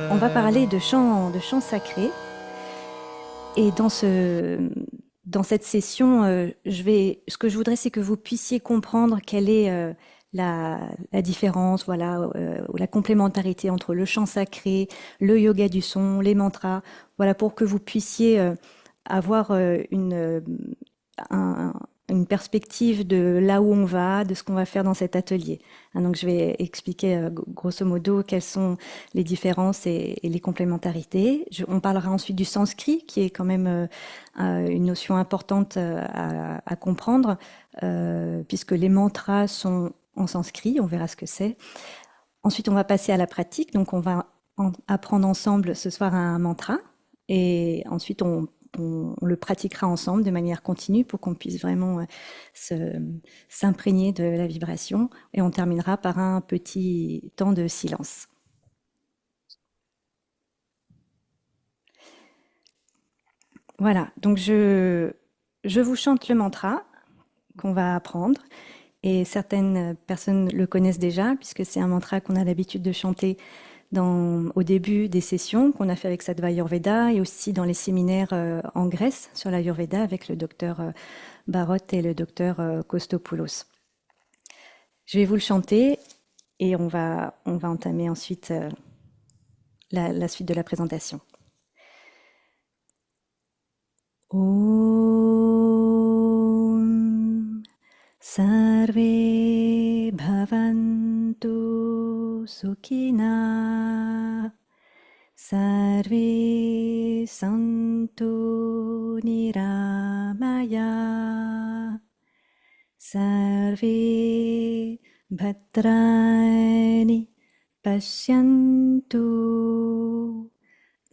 On va parler de chants sacrés. Et dans cette session, ce que je voudrais, c'est que vous puissiez comprendre quelle est la différence, voilà, ou la complémentarité entre le chant sacré, le yoga du son, les mantras, voilà, pour que vous puissiez avoir un- une perspective de là où on va, de ce qu'on va faire dans cet atelier. Hein, donc, je vais expliquer grosso modo quelles sont les différences et les complémentarités. On parlera ensuite du sanskrit, qui est quand même une notion importante à comprendre, puisque les mantras sont en sanskrit, on verra ce que c'est. Ensuite, on va passer à la pratique, donc on va apprendre ensemble ce soir un mantra, et ensuite on le pratiquera ensemble de manière continue pour qu'on puisse vraiment s'imprégner de la vibration, et on terminera par un petit temps de silence. Voilà, donc je vous chante le mantra qu'on va apprendre. Et certaines personnes le connaissent déjà, puisque c'est un mantra qu'on a l'habitude de chanter au début des sessions qu'on a fait avec Sattva Ayurveda et aussi dans les séminaires en Grèce sur l'Ayurveda avec le docteur Barot et le docteur Kostopoulos. Je vais vous le chanter et on va entamer ensuite la suite de la présentation. Om Sarve Bhavantu Sukhina Sarve Santu Niramaya Sarve Bhadrani Pashyantu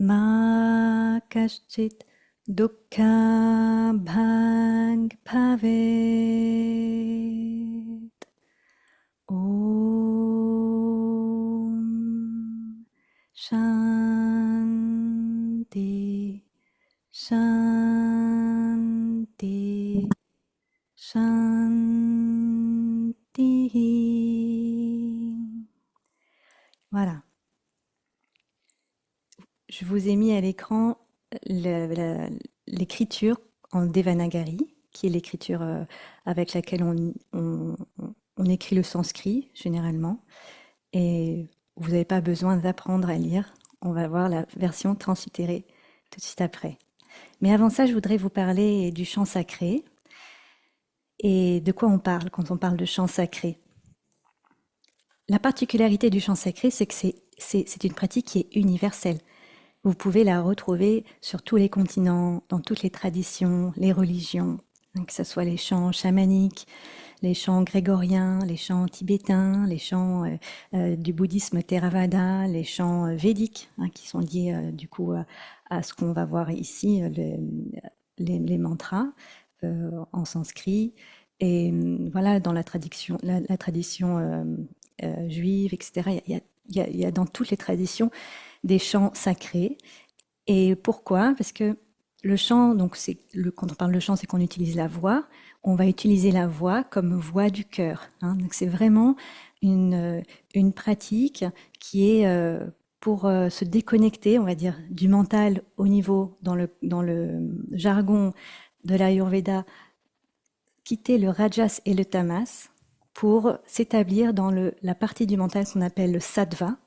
Ma Kaschit Dukkha Bhang Bhavet. Om Shanti Shanti Shanti. Voilà. Je vous ai mis à l'écran l'écriture en Devanagari, qui est l'écriture avec laquelle on écrit le sanskrit généralement. Et vous n'avez pas besoin d'apprendre à lire. On va voir la version translittérée tout de suite après. Mais avant ça, je voudrais vous parler du chant sacré. Et de quoi on parle quand on parle de chant sacré? La particularité du chant sacré, c'est que c'est une pratique qui est universelle. Vous pouvez la retrouver sur tous les continents, dans toutes les traditions, les religions, que ce soit les chants chamaniques, les chants grégoriens, les chants tibétains, les chants du bouddhisme Theravada, les chants védiques, qui sont liés du coup à ce qu'on va voir ici, les mantras en sanskrit. Et voilà, dans la tradition juive, etc., il y a dans toutes les traditions des chants sacrés. Et pourquoi? Parce que le chant, donc quand on parle de chant, c'est qu'on utilise la voix. On va utiliser la voix comme voix du cœur. Hein. Donc c'est vraiment une pratique qui est pour se déconnecter, on va dire, du mental au niveau, dans le jargon de l'Ayurveda, quitter le rajas et le tamas pour s'établir dans la partie du mental qu'on appelle le sattva,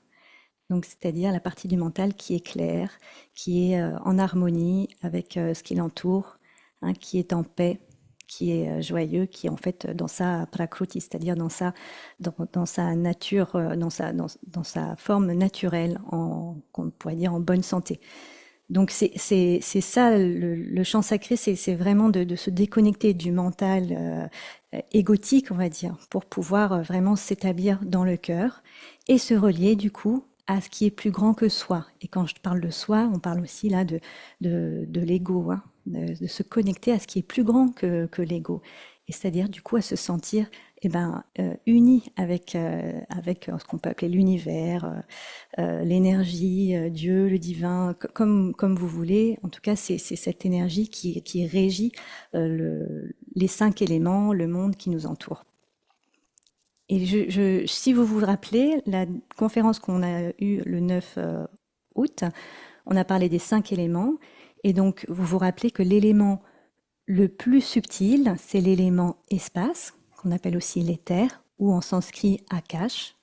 donc c'est-à-dire la partie du mental qui est claire, qui est en harmonie avec ce qui l'entoure, hein, qui est en paix, qui est joyeux, qui est en fait dans sa prakruti, c'est-à-dire dans sa nature, dans sa forme naturelle, qu'on pourrait dire en bonne santé. Donc c'est ça le chant sacré, c'est vraiment de se déconnecter du mental égotique, on va dire, pour pouvoir vraiment s'établir dans le cœur et se relier du coup à ce qui est plus grand que soi. Et quand je parle de soi, on parle aussi là de l'ego, hein, de se connecter à ce qui est plus grand que l'ego. Et c'est-à-dire du coup à se sentir uni avec ce qu'on peut appeler l'univers, l'énergie, Dieu, le divin, comme vous voulez. En tout cas, c'est cette énergie qui régit les cinq éléments, le monde qui nous entoure. Et si vous vous rappelez, la conférence qu'on a eue le 9 août, on a parlé des 5 éléments. Et donc, vous vous rappelez que l'élément le plus subtil, c'est l'élément espace, qu'on appelle aussi l'éther, ou en sanskrit Akash.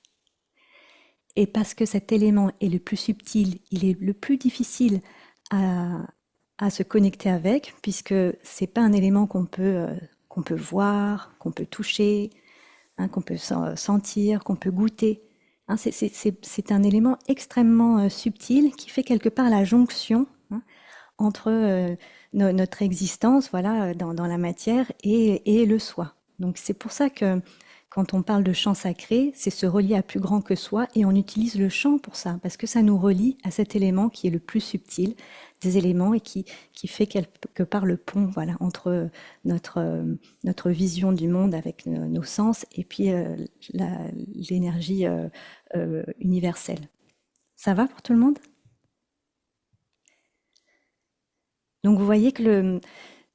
Et parce que cet élément est le plus subtil, il est le plus difficile à se connecter avec, puisque c'est pas un élément qu'on peut voir, qu'on peut toucher, hein, qu'on peut sentir, qu'on peut goûter. Hein, c'est un élément extrêmement subtil qui fait quelque part la jonction, hein, entre notre existence, voilà, dans la matière et le soi. Donc c'est pour ça que quand on parle de chant sacré, c'est se relier à plus grand que soi et on utilise le chant pour ça, parce que ça nous relie à cet élément qui est le plus subtil des éléments et qui fait quelque part le pont, voilà, entre notre vision du monde avec nos sens et puis l'énergie universelle. Ça va pour tout le monde? Donc vous voyez que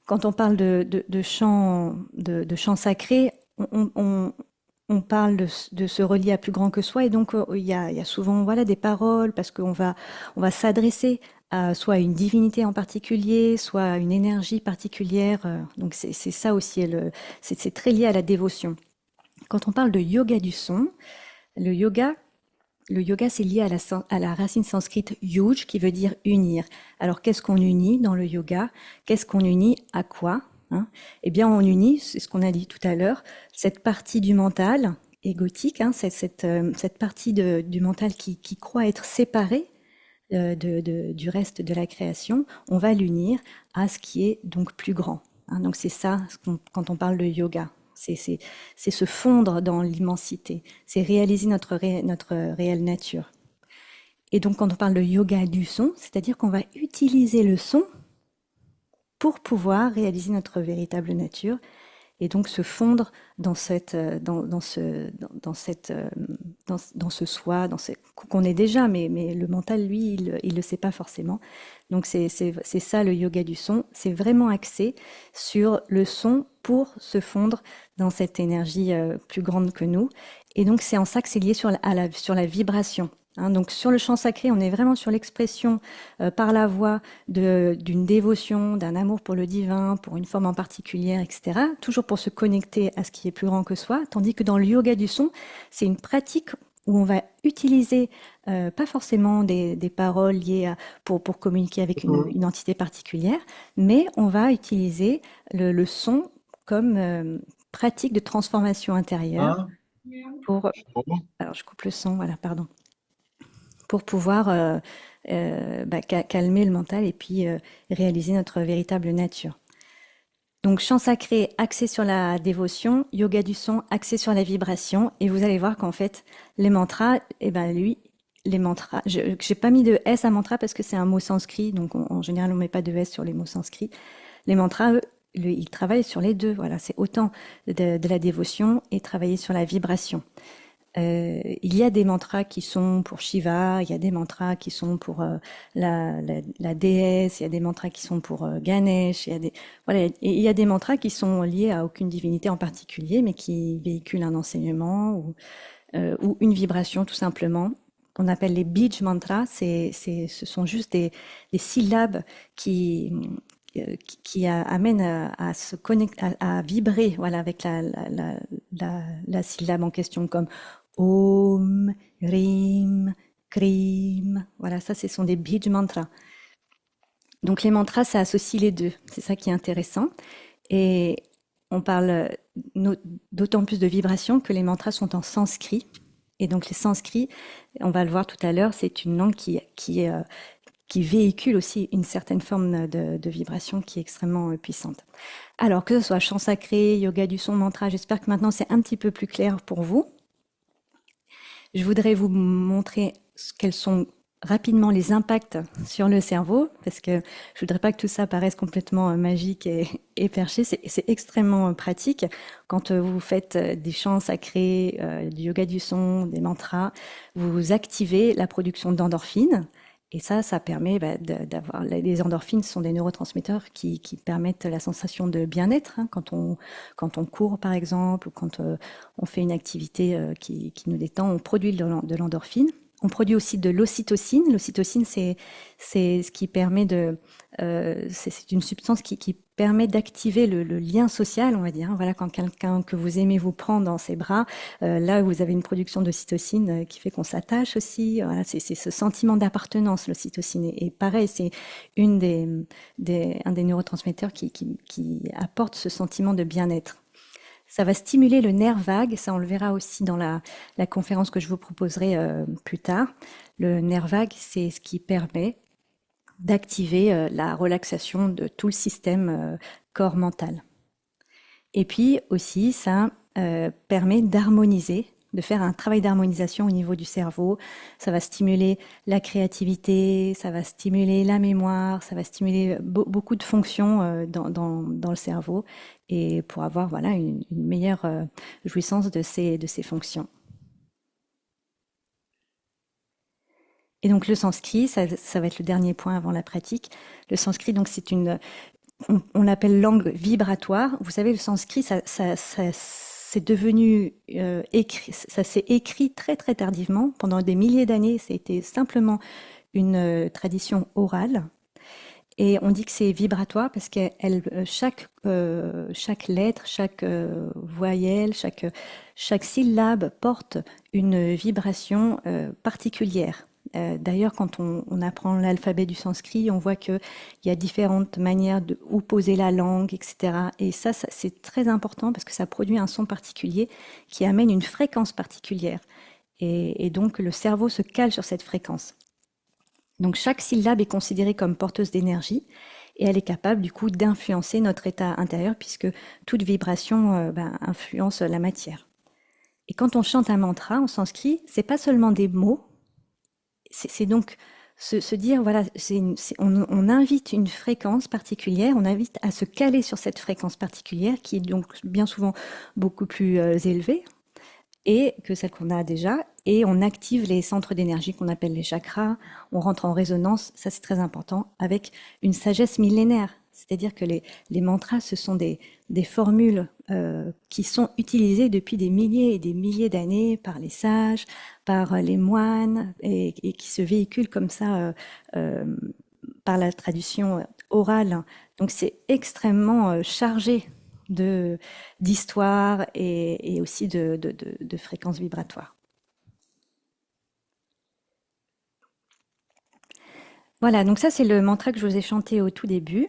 quand on parle de chant sacré, on parle de se relier à plus grand que soi et donc il y a souvent voilà des paroles parce on va s'adresser à soit une divinité en particulier, soit à une énergie particulière. Donc c'est ça aussi, c'est très lié à la dévotion. Quand on parle de yoga du son, le yoga, le yoga, c'est lié à la racine sanskrite yuj, qui veut dire unir. Alors, qu'est-ce qu'on unit dans le yoga? Qu'est-ce qu'on unit à quoi? Hein, eh bien, on unit, c'est ce qu'on a dit tout à l'heure, cette partie du mental égotique, hein, cette partie du mental qui croit être séparée du reste de la création, on va l'unir à ce qui est donc plus grand. Hein, donc, c'est ça quand on parle de yoga. C'est se fondre dans l'immensité, c'est réaliser notre réelle nature. Et donc quand on parle de yoga du son, c'est-à-dire qu'on va utiliser le son pour pouvoir réaliser notre véritable nature et donc se fondre dans ce soi, qu'on est déjà, mais le mental, lui, il le sait pas forcément. Donc c'est ça le yoga du son, c'est vraiment axé sur le son pour se fondre dans cette énergie plus grande que nous. Et donc c'est en ça que c'est lié sur la vibration. Hein, donc sur le chant sacré, on est vraiment sur l'expression par la voix d'une dévotion, d'un amour pour le divin, pour une forme en particulière, etc. Toujours pour se connecter à ce qui est plus grand que soi. Tandis que dans le yoga du son, c'est une pratique où on va utiliser pas forcément des paroles liées pour communiquer avec une entité particulière, mais on va utiliser le son comme pratique de transformation intérieure Hein? pour... Alors je coupe le son, voilà, pardon pour pouvoir calmer le mental et puis réaliser notre véritable nature. Donc chant sacré axé sur la dévotion, yoga du son axé sur la vibration, et vous allez voir qu'en fait les mantras, eh ben lui, les mantras, j'ai pas mis de S à mantra parce que c'est un mot sanskrit, donc en général on met pas de S sur les mots sanskrits. Les mantras, eux, ils travaillent sur les deux, voilà, c'est autant de la dévotion et travailler sur la vibration. Il y a des mantras qui sont pour Shiva, il y a des mantras qui sont pour la déesse, il y a des mantras qui sont pour Ganesh, voilà, et il y a des mantras qui sont liés à aucune divinité en particulier, mais qui véhiculent un enseignement ou une vibration tout simplement. On appelle les bij mantras, ce sont juste des syllabes qui amènent à se connecter, à vibrer, voilà, avec la syllabe en question, comme Om, Rim, Krim. Voilà, ça, ce sont des bij mantras. Donc les mantras, ça associe les deux. C'est ça qui est intéressant. Et on parle d'autant plus de vibration que les mantras sont en sanskrit. Et donc les sanskrits, on va le voir tout à l'heure, c'est une langue qui véhicule aussi une certaine forme de vibration qui est extrêmement puissante. Alors que ce soit chant sacré, yoga du son, mantra, j'espère que maintenant c'est un petit peu plus clair pour vous. Je voudrais vous montrer quels sont rapidement les impacts sur le cerveau, parce que je voudrais pas que tout ça paraisse complètement magique et perché. C'est extrêmement pratique. Quand vous faites des chants sacrés, du yoga du son, des mantras, vous activez la production d'endorphines. Et ça permet d'avoir... Les endorphines sont des neurotransmetteurs qui permettent la sensation de bien-être, hein, quand on court, par exemple, ou quand on fait une activité qui nous détend, on produit de l'endorphine. On produit aussi de l'ocytocine. L'ocytocine, c'est ce qui permet de... c'est une substance qui permet d'activer le lien social, on va dire. Voilà, quand quelqu'un que vous aimez vous prend dans ses bras, là, vous avez une production d'ocytocine qui fait qu'on s'attache aussi. Voilà, c'est ce sentiment d'appartenance, l'ocytocine. Et pareil, c'est un des neurotransmetteurs qui apporte ce sentiment de bien-être. Ça va stimuler le nerf vague, ça on le verra aussi dans la conférence que je vous proposerai plus tard. Le nerf vague, c'est ce qui permet d'activer la relaxation de tout le système corps mental. Et puis aussi, ça permet d'harmoniser, de faire un travail d'harmonisation au niveau du cerveau. Ça va stimuler la créativité, ça va stimuler la mémoire, ça va stimuler beaucoup de fonctions dans le cerveau et pour avoir voilà, une meilleure jouissance de ces fonctions. Et donc le sanskrit, ça va être le dernier point avant la pratique. Le sanskrit, donc c'est on l'appelle langue vibratoire. Vous savez, le sanskrit, c'est devenu écrit, ça s'est écrit très très tardivement. Pendant des milliers d'années, c'était simplement une tradition orale. Et on dit que c'est vibratoire parce que chaque lettre, chaque voyelle, chaque syllabe porte une vibration particulière. D'ailleurs, quand on apprend l'alphabet du sanskrit, on voit qu'il y a différentes manières de où poser la langue, etc. Et ça c'est très important parce que ça produit un son particulier qui amène une fréquence particulière. Et donc, le cerveau se cale sur cette fréquence. Donc, chaque syllabe est considérée comme porteuse d'énergie et elle est capable, du coup, d'influencer notre état intérieur puisque toute vibration influence la matière. Et quand on chante un mantra en sanskrit, c'est pas seulement des mots, c'est donc se dire, voilà, on invite une fréquence particulière, on invite à se caler sur cette fréquence particulière qui est donc bien souvent beaucoup plus élevée et que celle qu'on a déjà, et on active les centres d'énergie qu'on appelle les chakras, on rentre en résonance, ça c'est très important, avec une sagesse millénaire. C'est-à-dire que les mantras, ce sont des formules qui sont utilisées depuis des milliers et des milliers d'années par les sages, par les moines, et qui se véhiculent comme ça par la tradition orale. Donc c'est extrêmement chargé d'histoire et aussi de fréquences vibratoires. Voilà, donc ça c'est le mantra que je vous ai chanté au tout début.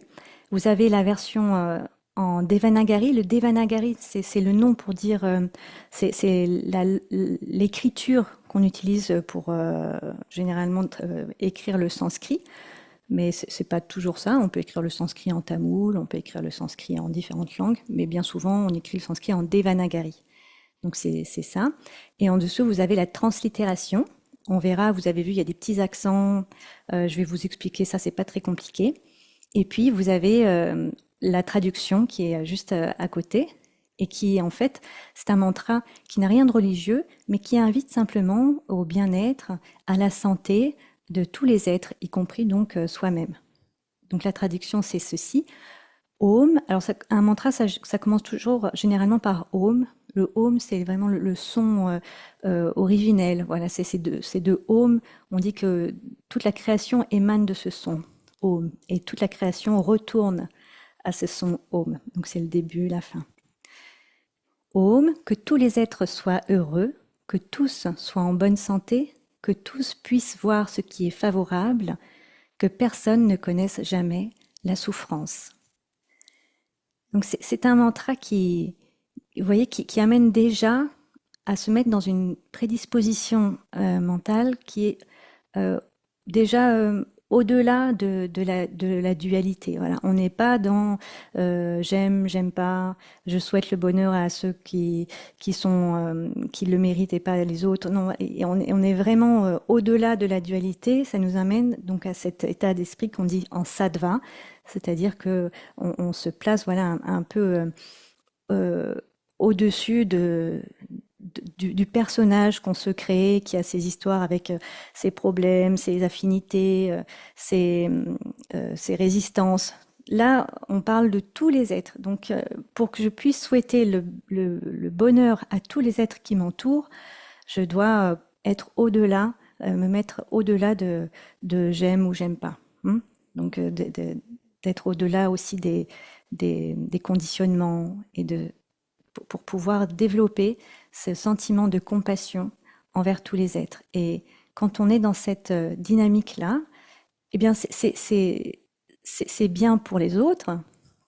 Vous avez la version en Devanagari. Le Devanagari, c'est le nom pour dire, c'est l'écriture qu'on utilise pour généralement écrire le sanskrit. Mais c'est pas toujours ça. On peut écrire le sanskrit en tamoul, on peut écrire le sanskrit en différentes langues, mais bien souvent on écrit le sanskrit en Devanagari. Donc c'est ça. Et en dessous, vous avez la translittération. On verra, vous avez vu, il y a des petits accents. Je vais vous expliquer ça, c'est pas très compliqué. Et puis vous avez la traduction qui est juste à côté et qui en fait, c'est un mantra qui n'a rien de religieux, mais qui invite simplement au bien-être, à la santé de tous les êtres, y compris donc soi-même. Donc la traduction, c'est ceci. Om. Alors un mantra, ça commence toujours généralement par Om. Le Om, c'est vraiment le son originel. Voilà, c'est ces deux Om. On dit que toute la création émane de ce son, Om. Et toute la création retourne à ce son Om. Donc c'est le début, la fin. Om, que tous les êtres soient heureux, que tous soient en bonne santé, que tous puissent voir ce qui est favorable, que personne ne connaisse jamais la souffrance. Donc c'est un mantra vous voyez, qui amène déjà à se mettre dans une prédisposition mentale qui est déjà au-delà de la dualité. Voilà, on n'est pas dans j'aime pas, je souhaite le bonheur à ceux qui le méritent et pas les autres. Non, et on est vraiment au-delà de la dualité. Ça nous amène donc à cet état d'esprit qu'on dit en sattva, c'est-à-dire que on se place voilà un peu au-dessus du personnage qu'on se crée, qui a ses histoires avec ses problèmes, ses affinités, ses résistances. Là, on parle de tous les êtres. Donc, pour que je puisse souhaiter le bonheur à tous les êtres qui m'entourent, je dois être au-delà, me mettre au-delà de j'aime ou j'aime pas. Hmm. Donc, d'être au-delà aussi des conditionnements et pour pouvoir développer ce sentiment de compassion envers tous les êtres. Et quand on est dans cette dynamique-là, eh bien, c'est bien pour les autres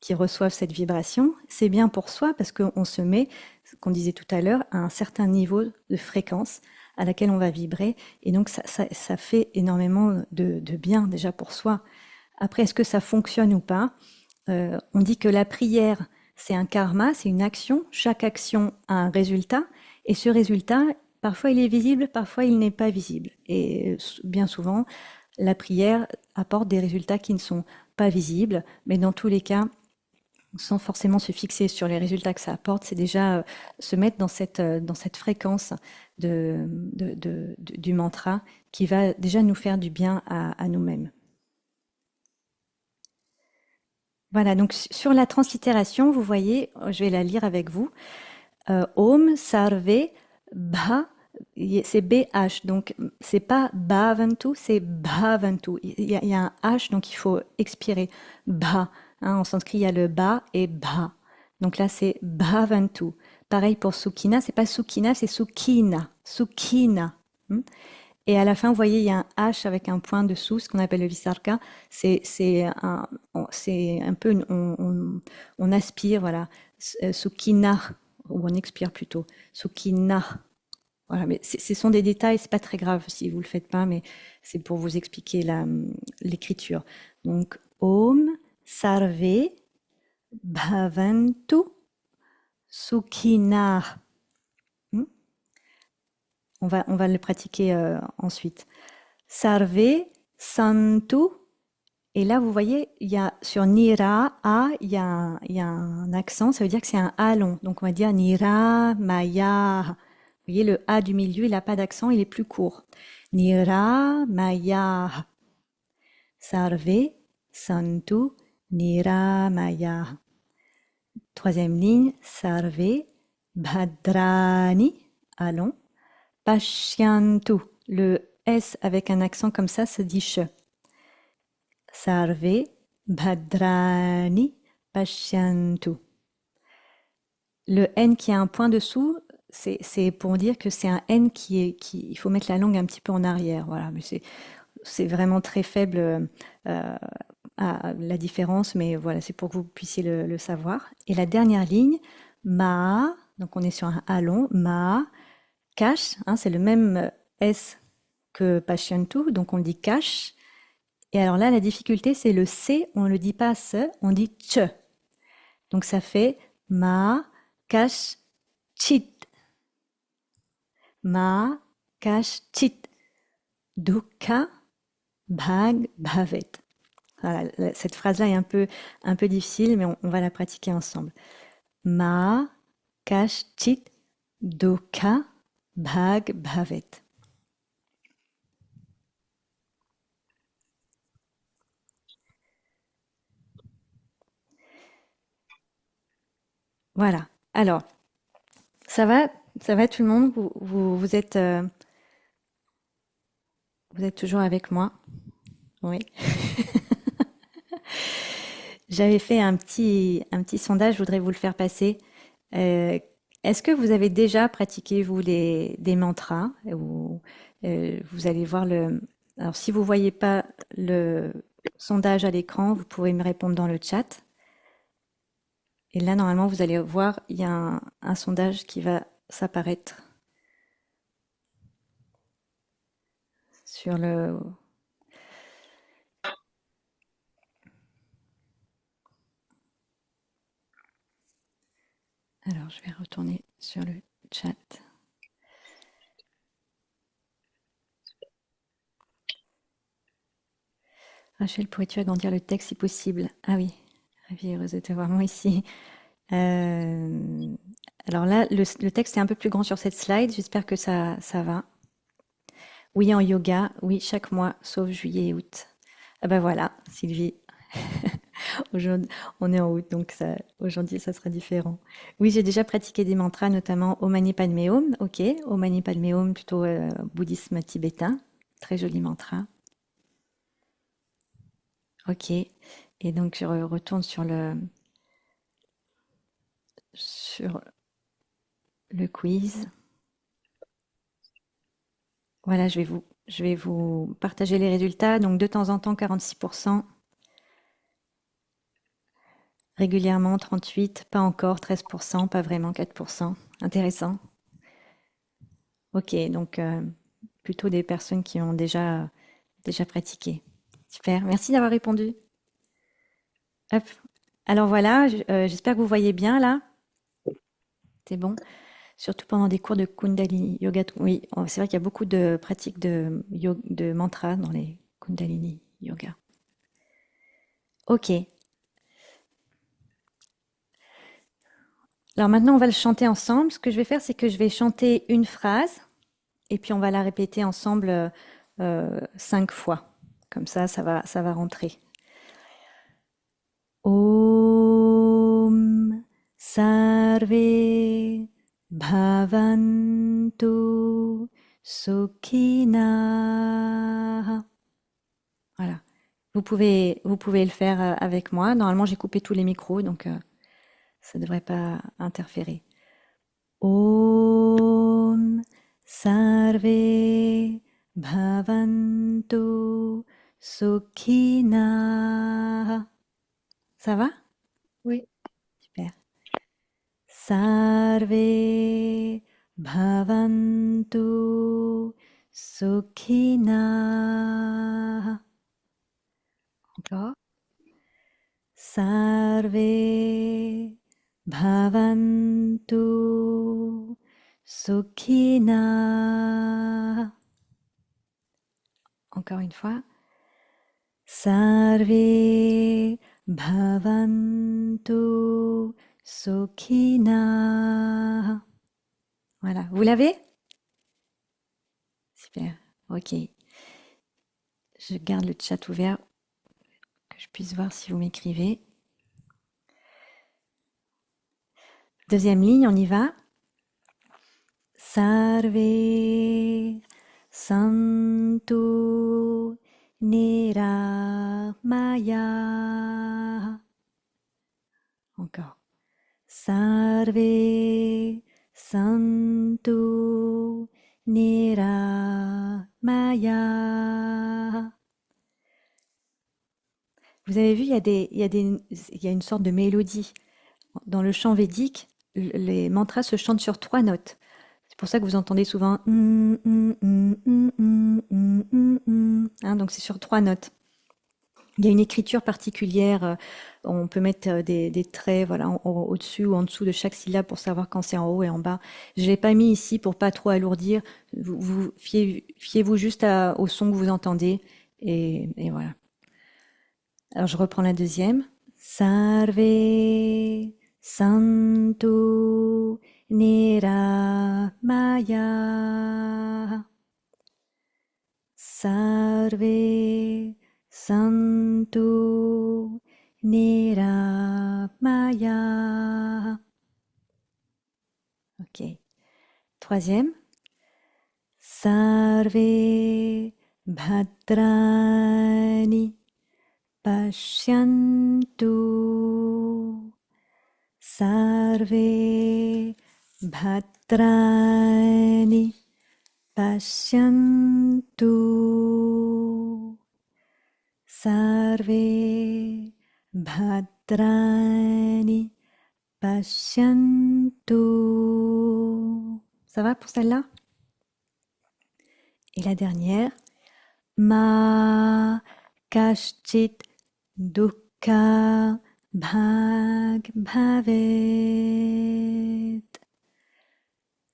qui reçoivent cette vibration, c'est bien pour soi parce qu'on se met, ce qu'on disait tout à l'heure, à un certain niveau de fréquence à laquelle on va vibrer. Et donc, ça fait énormément de bien déjà pour soi. Après, est-ce que ça fonctionne ou pas? On dit que la prière, c'est un karma, c'est une action. Chaque action a un résultat. Et ce résultat, parfois il est visible, parfois il n'est pas visible. Et bien souvent, la prière apporte des résultats qui ne sont pas visibles. Mais dans tous les cas, sans forcément se fixer sur les résultats que ça apporte, c'est déjà se mettre dans cette fréquence du mantra qui va déjà nous faire du bien à nous-mêmes. Voilà, donc sur la translittération, vous voyez, je vais la lire avec vous. Om Sarve Bha, c'est BH, donc c'est pas Bhavantu, c'est Bhavantu. Il y a un H, donc il faut expirer. Bha, hein, en sanskrit, il y a le Ba et Bha. Donc là, c'est Bhavantu. Pareil pour Sukhina, c'est pas Sukhina, c'est Sukhina. Sukhina. Et à la fin, vous voyez, il y a un H avec un point dessous, ce qu'on appelle le visarga. C'est un peu, on aspire, voilà, Sukhina, ou on expire plutôt, Sukhina. Voilà, mais ce sont des détails, c'est pas très grave si vous le faites pas, mais c'est pour vous expliquer l'écriture. Donc, Om Sarve Bhavantu Sukhina. On va le pratiquer ensuite. Sarve Santu. Et là, vous voyez, il y a sur Nira, A, il y a un accent, ça veut dire que c'est un A long. Donc on va dire Nira Maya. Vous voyez, le A du milieu, il n'a pas d'accent, il est plus court. Nira Maya. Sarve Santu Nira Maya. Troisième ligne, Sarve Bhadrani, A long. Pashyantu. Le S avec un accent comme ça se dit che. Sarve Bhadrani Pashyantu. Le N qui a un point dessous, c'est pour dire que c'est un N il faut mettre la langue un petit peu en arrière. Voilà, mais c'est vraiment très faible à la différence, mais voilà, c'est pour que vous puissiez le savoir. Et la dernière ligne, Ma, donc on est sur un A long, Ma, Cash, hein, c'est le même S que Pashyantu, donc on le dit Cash. Et alors là, la difficulté, c'est le C, on ne le dit pas se, on dit ch. Donc ça fait Ma, Cash, Chit. Ma, Cash, Chit. Dukkha, Bhag, Bhavet. Voilà, cette phrase-là est un peu difficile, mais on va la pratiquer ensemble. Ma, Cash, Chit, Dukkha, Bhag, Bhavet. Voilà. Alors, ça va tout le monde? Vous êtes toujours avec moi? Oui. J'avais fait un petit sondage, je voudrais vous le faire passer. Euh, Est-ce que vous avez déjà pratiqué, vous, des mantras ou vous allez voir le... Alors, si vous voyez pas le sondage à l'écran, vous pouvez me répondre dans le chat. Et là, normalement, vous allez voir, il y a un sondage qui va s'apparaître sur le... Alors, je vais retourner sur le chat. Rachel, pourrais-tu agrandir le texte si possible? Ah oui, ravie et heureuse de te voir moi ici. Euh, Alors là, le texte est un peu plus grand sur cette slide. J'espère que ça va. Oui, en yoga, oui, chaque mois, sauf juillet et août. Ah ben voilà, Sylvie. Aujourd'hui, on est en août, donc aujourd'hui, ça sera différent. Oui, j'ai déjà pratiqué des mantras, notamment Om Mani Padme Hum. Ok, Om Mani Padme Hum, plutôt bouddhisme tibétain. Très joli mantra. Ok. Et donc, je retourne sur le quiz. Voilà, je vais vous partager les résultats. Donc, de temps en temps, 46%. Régulièrement, 38%. Pas encore, 13%. Pas vraiment, 4%. Intéressant. Ok, donc plutôt des personnes qui ont déjà pratiqué. Super, merci d'avoir répondu. Hop. Alors voilà, j'espère que vous voyez bien là. C'est bon. Surtout pendant des cours de Kundalini Yoga. Oui, c'est vrai qu'il y a beaucoup de pratiques de mantra dans les Kundalini Yoga. Ok. Alors maintenant, on va le chanter ensemble. Ce que je vais faire, c'est que je vais chanter une phrase et puis on va la répéter ensemble 5 fois. Comme ça va rentrer. Om Sarve Bhavantu Sukhina. Voilà. Vous pouvez le faire avec moi. Normalement, j'ai coupé tous les micros, donc ça ne devrait pas interférer. Om Sarve Bhavantu Sukhina. Ça va? Oui. Super. Sarve Bhavantu Sukhina. Encore. Sarve Bhavantu Sukhina. Encore une fois. Sarve Bhavantu Sukhina. Voilà. Vous l'avez? Super. Ok. Je garde le chat ouvert que je puisse voir si vous m'écrivez. Deuxième ligne, on y va. Sarve Santu Niramaya. Encore. Sarve Santu Niramaya. Vous avez vu, il y a une sorte de mélodie. Dans le chant védique, les mantras se chantent sur 3 notes. C'est pour ça que vous entendez souvent hein, donc c'est sur 3 notes. Il y a une écriture particulière. On peut mettre des traits, voilà, au-dessus ou en dessous de chaque syllabe pour savoir quand c'est en haut et en bas. Je l'ai pas mis ici pour pas trop alourdir. Vous fiez-vous juste au son que vous entendez et voilà. Alors je reprends la deuxième. Sarve Santu Niramaya. Sarve Santu Niramaya. Ok. Troisième. Sarve Bhadrani Pashyantu. Sarve Bhadrani Pashyantu. Sarve Bhadrani Pashyantu. Ça va pour celle-là? Et la dernière. Ma Kashchit Dukkha Bhag Bhavet.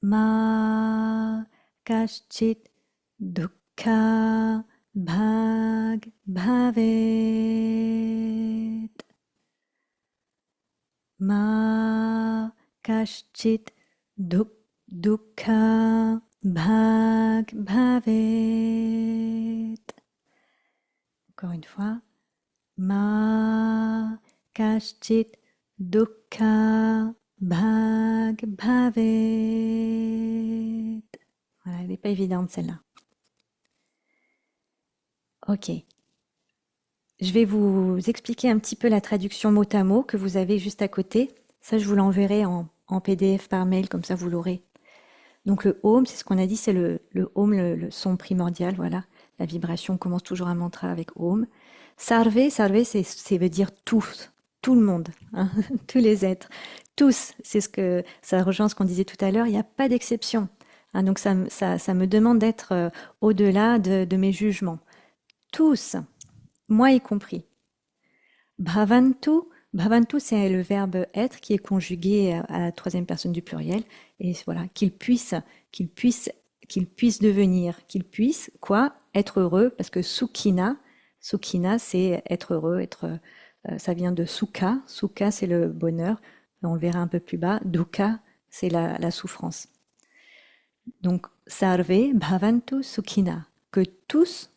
Ma Kashchit Dukkha Bhag Bhavet. Ma Kashchit Dukkha bhag bhavet. Encore une fois. Ma kashchit dukkha bhag bhavet. Voilà, elle n'est pas évidente celle-là. Ok. Je vais vous expliquer un petit peu la traduction mot à mot que vous avez juste à côté. Ça, je vous l'enverrai en PDF par mail, comme ça vous l'aurez. Donc le Om, c'est ce qu'on a dit, c'est le Om, le son primordial, voilà. La vibration commence toujours un mantra avec Om. Sarve, c'est veut dire tous, tout le monde, hein, tous les êtres, tous. C'est ce que ça rejoint ce qu'on disait tout à l'heure. Il n'y a pas d'exception. Hein, donc ça me demande d'être au-delà de mes jugements. Tous, moi y compris. Bhavantu, bhavantu, c'est le verbe être qui est conjugué à la troisième personne du pluriel. Et voilà, qu'il puisse devenir, qu'il puisse quoi, être heureux, parce que sukhina, c'est être heureux, ça vient de sukha. Sukha, c'est le bonheur. On le verra un peu plus bas. Dukkha, c'est la souffrance. Donc, sarve bhavantu sukhina. Que tous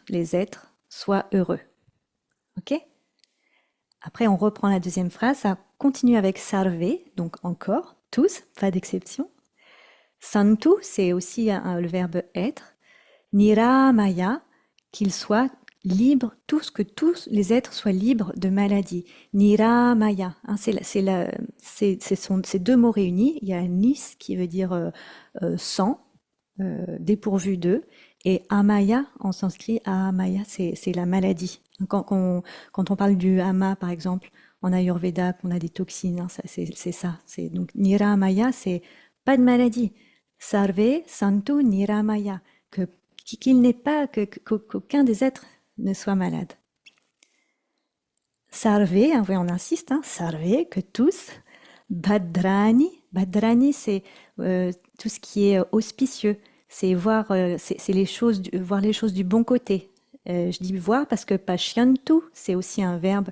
les êtres soient heureux. Ok? Après, on reprend la deuxième phrase. Ça continue avec sarve, donc encore, tous, pas d'exception. Santu, c'est aussi le verbe être. Niramaya, qu'ils soient libres, que tous les êtres soient libres de maladie. Niramaya, hein, c'est deux mots réunis. Il y a nis qui veut dire sans, dépourvu d'eux, et amaya en sanskrit, amaya c'est la maladie. Quand on parle du ama par exemple en Ayurveda, qu'on a des toxines, hein, c'est ça. Donc niramaya, c'est pas de maladie. Sarve santu niramaya, qu'il n'est pas qu'aucun des êtres ne soit malade. Sarve, hein, on insiste, hein, sarve, que tous. Badrani, c'est tout ce qui est auspicieux. C'est voir, voir les choses du bon côté. Je dis voir parce que pashyantu, c'est aussi un verbe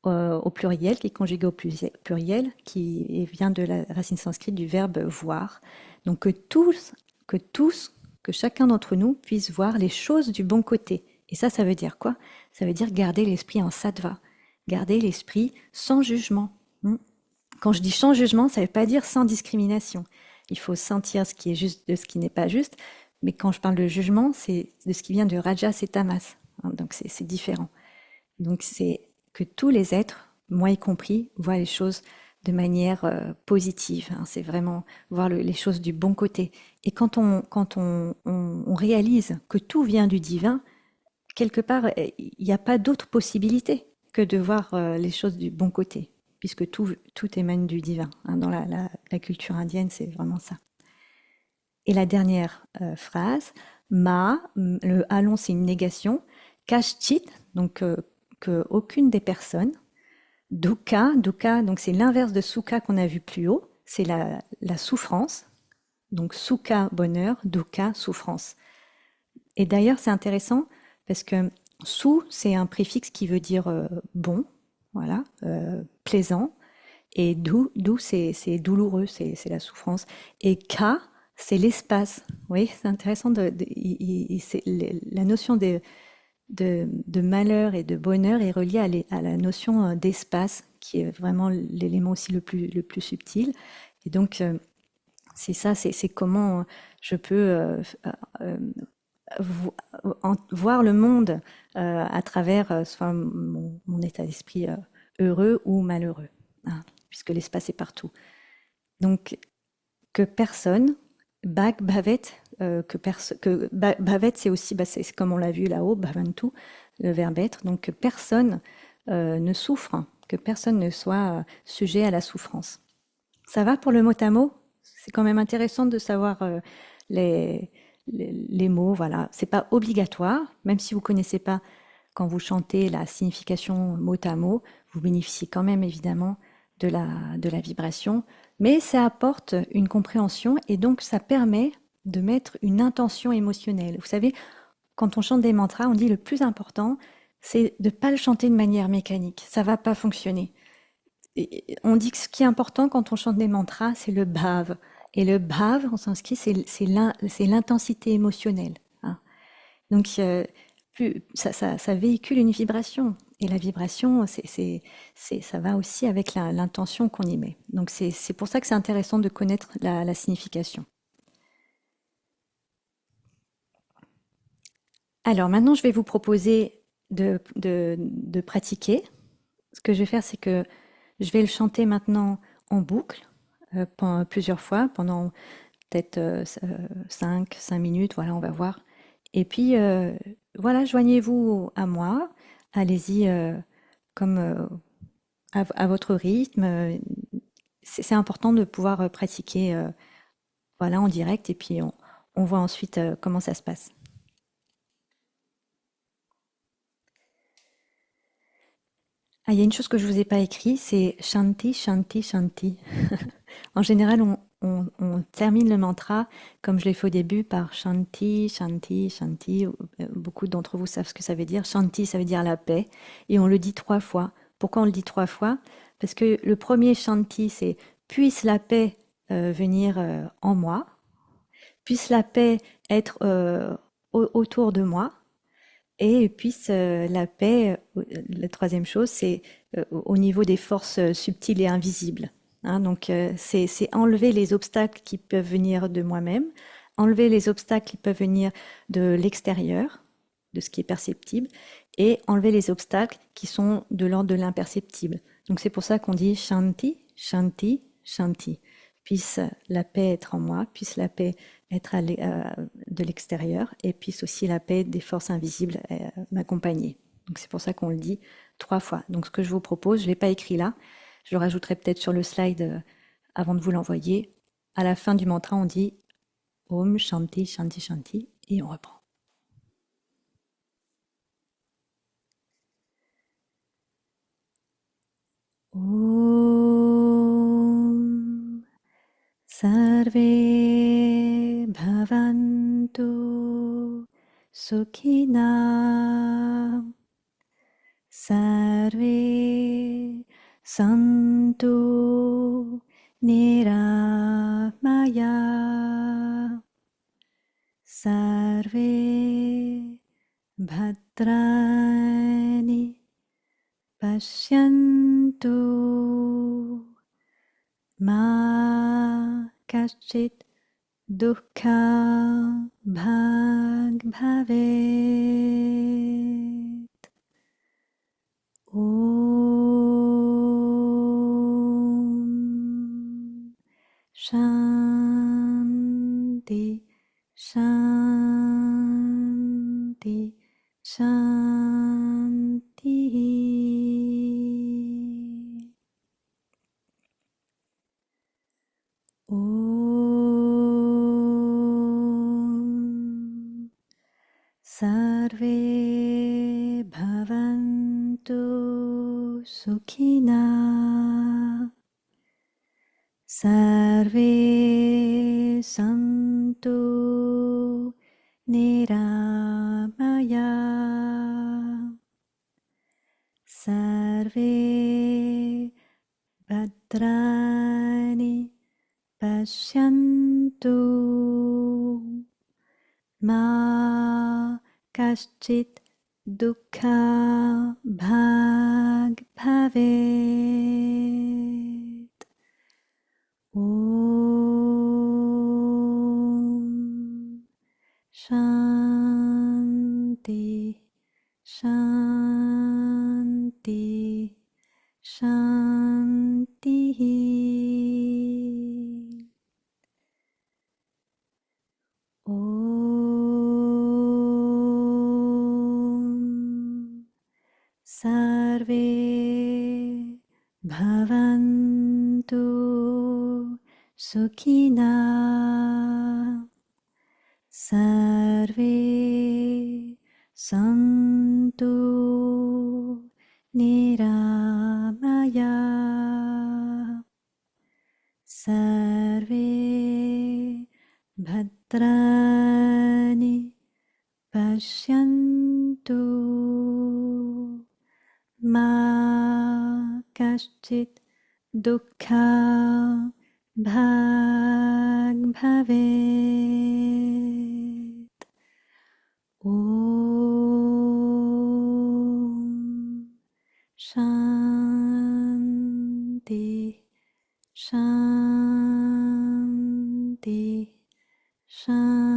au pluriel, qui est conjugué au pluriel, qui vient de la racine sanscrite du verbe voir. Donc que chacun d'entre nous puisse voir les choses du bon côté. Et ça veut dire quoi? Ça veut dire garder l'esprit en sattva, garder l'esprit sans jugement. Quand je dis sans jugement, ça ne veut pas dire sans discrimination. Il faut sentir ce qui est juste de ce qui n'est pas juste. Mais quand je parle de jugement, c'est de ce qui vient de Rajas et Tamas. Donc c'est différent. Donc c'est que tous les êtres, moi y compris, voient les choses de manière positive. C'est vraiment voir les choses du bon côté. Et quand on réalise que tout vient du divin, quelque part, il n'y a pas d'autre possibilité que de voir les choses du bon côté, puisque tout émane du divin. Dans la culture indienne, c'est vraiment ça. Et la dernière phrase, le allon, c'est une négation. Kashchit, donc que aucune des personnes. Dukkha, donc c'est l'inverse de sukha qu'on a vu plus haut, c'est la souffrance. Donc sukha, bonheur, dukkha, souffrance. Et d'ailleurs, c'est intéressant parce que su, c'est un préfixe qui veut dire bon, voilà, plaisant. Et du, c'est douloureux, c'est la souffrance. Et ka, c'est l'espace. Oui, c'est intéressant. La notion de malheur et de bonheur est reliée à la notion d'espace, qui est vraiment l'élément aussi le plus subtil. Et donc, c'est ça, c'est comment je peux voir le monde à travers soit mon état d'esprit heureux ou malheureux, hein, puisque l'espace est partout. Donc, que personne, Bhavet, Bhavet, c'est aussi, c'est comme on l'a vu là-haut, Bhavantu, le verbe être, donc que personne ne souffre, que personne ne soit sujet à la souffrance. Ça va pour le mot à mot? C'est quand même intéressant de savoir les mots, voilà. C'est pas obligatoire, même si vous connaissez pas quand vous chantez la signification mot à mot, vous bénéficiez quand même évidemment de la vibration, mais ça apporte une compréhension et donc ça permet de mettre une intention émotionnelle. Vous savez, quand on chante des mantras, on dit le plus important, c'est de ne pas le chanter de manière mécanique. Ça va pas fonctionner. on dit que ce qui est important quand on chante des mantras, c'est le bhava. Et le bhava, en sanskrit, c'est l'intensité émotionnelle, hein. Donc, ça véhicule une vibration. Et la vibration, ça va aussi avec l'intention qu'on y met. Donc, c'est pour ça que c'est intéressant de connaître la signification. Alors, maintenant, je vais vous proposer de pratiquer. Ce que je vais faire, c'est que je vais le chanter maintenant en boucle, pendant plusieurs fois, pendant peut-être 5 minutes, voilà, on va voir. Et puis, voilà, joignez-vous à moi, allez-y comme à votre rythme. C'est important de pouvoir pratiquer voilà, en direct et puis on voit ensuite comment ça se passe. Ah, il y a une chose que je vous ai pas écrit, c'est Shanti, Shanti, Shanti. En général, on termine le mantra, comme je l'ai fait au début, par Shanti, Shanti, Shanti. Beaucoup d'entre vous savent ce que ça veut dire. Shanti, ça veut dire la paix. Et on le dit 3 fois. Pourquoi on le dit 3 fois? Parce que le premier Shanti, c'est puisse la paix venir en moi, puisse la paix être autour de moi, et puisse la paix, la troisième chose, c'est au niveau des forces subtiles et invisibles, hein. Donc, c'est enlever les obstacles qui peuvent venir de moi-même, enlever les obstacles qui peuvent venir de l'extérieur, de ce qui est perceptible, et enlever les obstacles qui sont de l'ordre de l'imperceptible. Donc, c'est pour ça qu'on dit Shanti, Shanti, Shanti. Puisse la paix être en moi, puisse la paix être de l'extérieur et puisse aussi la paix des forces invisibles m'accompagner. Donc c'est pour ça qu'on le dit 3 fois. Donc ce que je vous propose, je ne l'ai pas écrit là, je le rajouterai peut-être sur le slide avant de vous l'envoyer. À la fin du mantra, on dit Om Shanti Shanti Shanti et on reprend. Om Sarve Bhavantu Sukhina Sarve Santu Niramaya Sarve Bhadrani Pashyantu Ma Kashchit Dukkha Bhag Bhavet. Om Shanti Shanti Shanti. Om Sarve Bhavantu Sukhina Sarve Santu Niramaya Sarve Bhadrani Pashyantu Ma Kashchit Dukkha Bhag Bhavet. Om Shanti Shanti Shanti. Om Sarve Bhavantu Sukhina Sarve Santu Niramaya Sarve Bhadrani Pashyantu Ma Kashchit dukkha bhag bhavet. Om Shanti Shanti Shanti.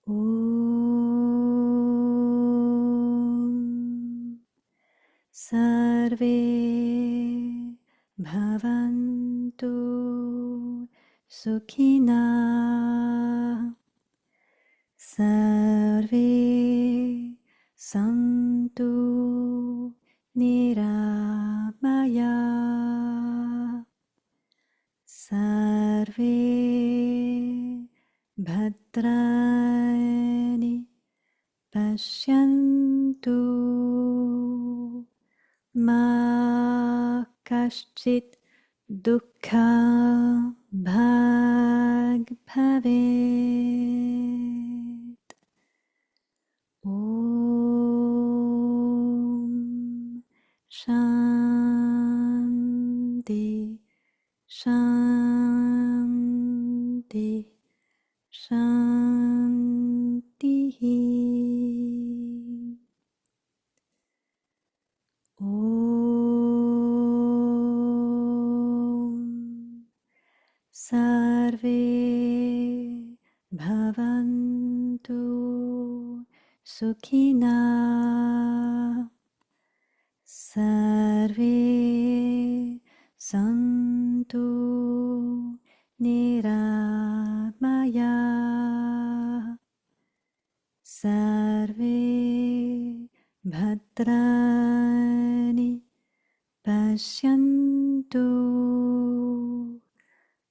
Om Sarve Bhavantu Sukhina Sarve Santu Niramaya Sarve Bhadrani Pashyantu Ma Kaschit Dukkha Bhag Bhavet. Om Shanti Shanti Shanti. Om Sarve Bhavantu Sukhina Sarve Santu Niramaya Sarve Bhadrani Pashyantu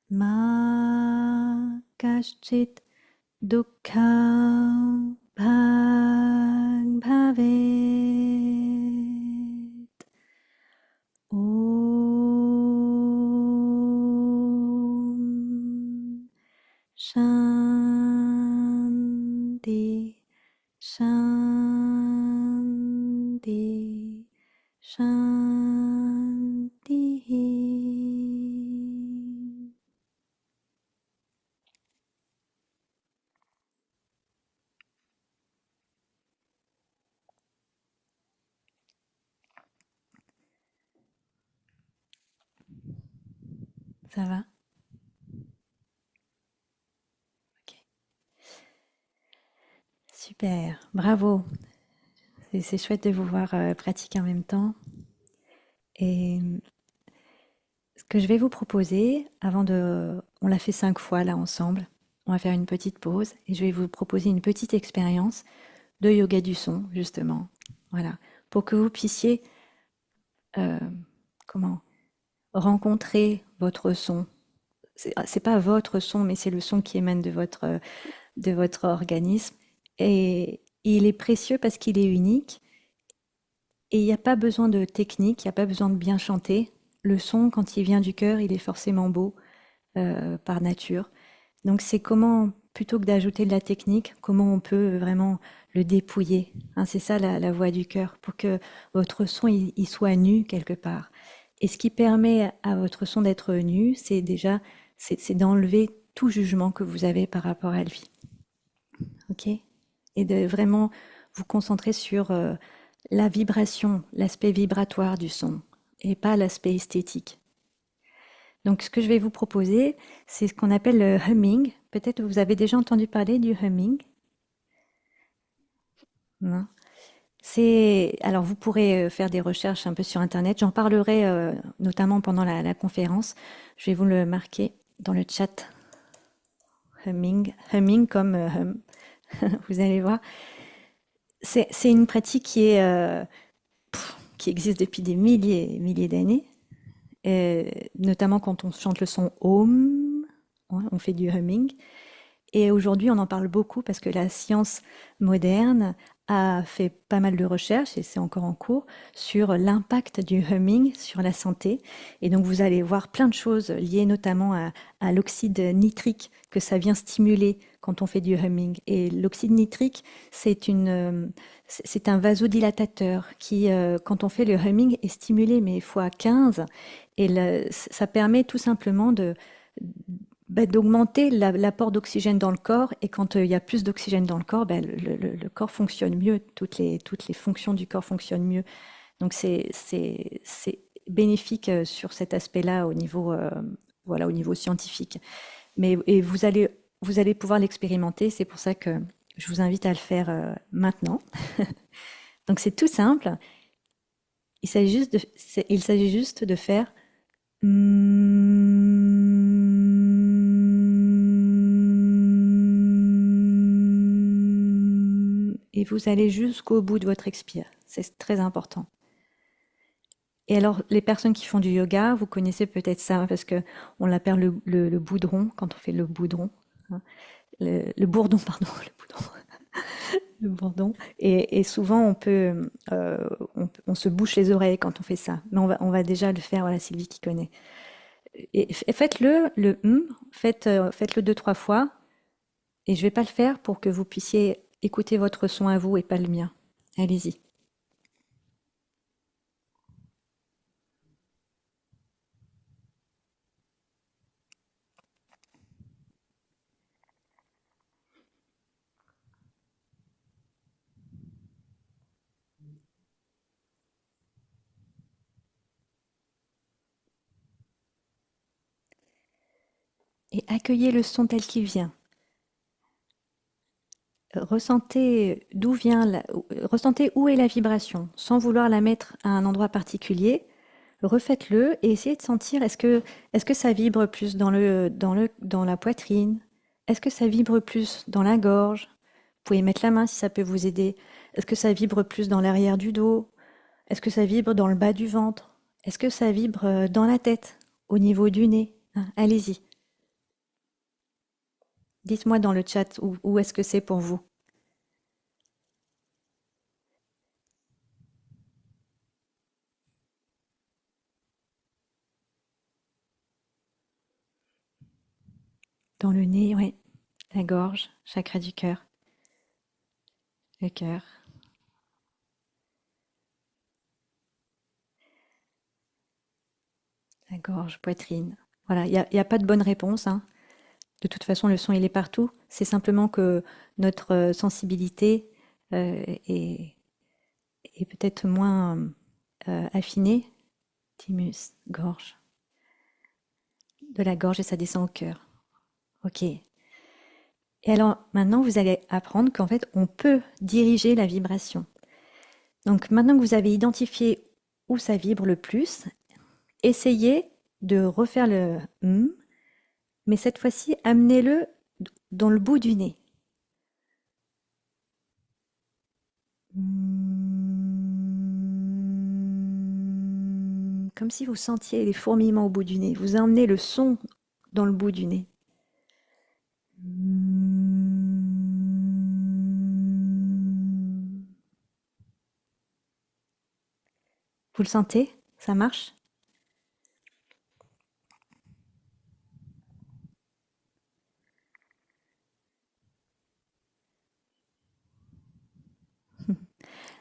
Ma Kaschit Dukkha Bhag Bhavet. Om Shanti Shanti Shanti. Ça va? Ok. Super, bravo. C'est chouette de vous voir pratiquer en même temps. Et ce que je vais vous proposer, avant de... On l'a fait 5 fois là ensemble. On va faire une petite pause et je vais vous proposer une petite expérience de yoga du son, justement. Voilà. Pour que vous puissiez, euh, comment, rencontrer votre son. C'est pas votre son, mais c'est le son qui émane de votre organisme. Et il est précieux parce qu'il est unique. Et il n'y a pas besoin de technique, il n'y a pas besoin de bien chanter. Le son, quand il vient du cœur, il est forcément beau par nature. Donc c'est comment, plutôt que d'ajouter de la technique, comment on peut vraiment le dépouiller. Hein, c'est ça la voix du cœur, pour que votre son il soit nu quelque part. Et ce qui permet à votre son d'être nu, c'est déjà c'est d'enlever tout jugement que vous avez par rapport à lui. Ok? Et de vraiment vous concentrer sur la vibration, l'aspect vibratoire du son, et pas l'aspect esthétique. Donc ce que je vais vous proposer, c'est ce qu'on appelle le humming. Peut-être vous avez déjà entendu parler du humming. Non? Alors vous pourrez faire des recherches un peu sur Internet. J'en parlerai notamment pendant la conférence. Je vais vous le marquer dans le chat. Humming, humming comme hum. Vous allez voir. C'est une pratique qui existe depuis des milliers et milliers d'années. Notamment quand on chante le son Om, ouais, on fait du humming. Et aujourd'hui, on en parle beaucoup parce que la science moderne a fait pas mal de recherches, et c'est encore en cours, sur l'impact du humming sur la santé. Et donc vous allez voir plein de choses liées notamment à l'oxyde nitrique que ça vient stimuler quand on fait du humming. Et l'oxyde nitrique, c'est un vasodilatateur qui, quand on fait le humming, est stimulé mais fois 15. Et ça permet tout simplement d'augmenter l'apport d'oxygène dans le corps. Et quand il y a plus d'oxygène dans le corps, le corps fonctionne mieux, toutes les fonctions du corps fonctionnent mieux. Donc c'est bénéfique sur cet aspect-là voilà, au niveau scientifique. Mais et vous allez pouvoir l'expérimenter. C'est pour ça que je vous invite à le faire maintenant. Donc c'est tout simple. Il s'agit juste de faire et vous allez jusqu'au bout de votre expire. C'est très important. Et alors, les personnes qui font du yoga, vous connaissez peut-être ça parce que on l'appelle le boudron quand on fait le boudron, hein. Le bourdon, pardon, le boudron, le bourdon. Et souvent, on se bouche les oreilles quand on fait ça. Mais on va déjà le faire. Voilà, Sylvie qui connaît. Et faites-le, faites-le deux, trois fois. Et je vais pas le faire pour que vous puissiez écouter votre son à vous et pas le mien. Allez-y. Et accueillez le son tel qu'il vient. Ressentez où est la vibration, sans vouloir la mettre à un endroit particulier. Refaites-le et essayez de sentir est-ce que ça vibre plus dans la poitrine? Est-ce que ça vibre plus dans la gorge? Vous pouvez mettre la main si ça peut vous aider. Est-ce que ça vibre plus dans l'arrière du dos? Est-ce que ça vibre dans le bas du ventre? Est-ce que ça vibre dans la tête, au niveau du nez? Hein, allez-y. Dites-moi dans le chat où est-ce que c'est pour vous. Dans le nez, oui. La gorge, chakra du cœur. Le cœur. La gorge, poitrine. Voilà, il y a pas de bonne réponse, hein. De toute façon, le son, il est partout. C'est simplement que notre sensibilité est peut-être moins affinée. Thymus, gorge. De la gorge et ça descend au cœur. Ok. Et alors, maintenant, vous allez apprendre qu'en fait, on peut diriger la vibration. Donc, maintenant que vous avez identifié où ça vibre le plus, essayez de refaire le mais cette fois-ci, amenez-le dans le bout du nez. Comme si vous sentiez les fourmillements au bout du nez. Vous emmenez le son dans le bout du nez. Vous le sentez? Ça marche?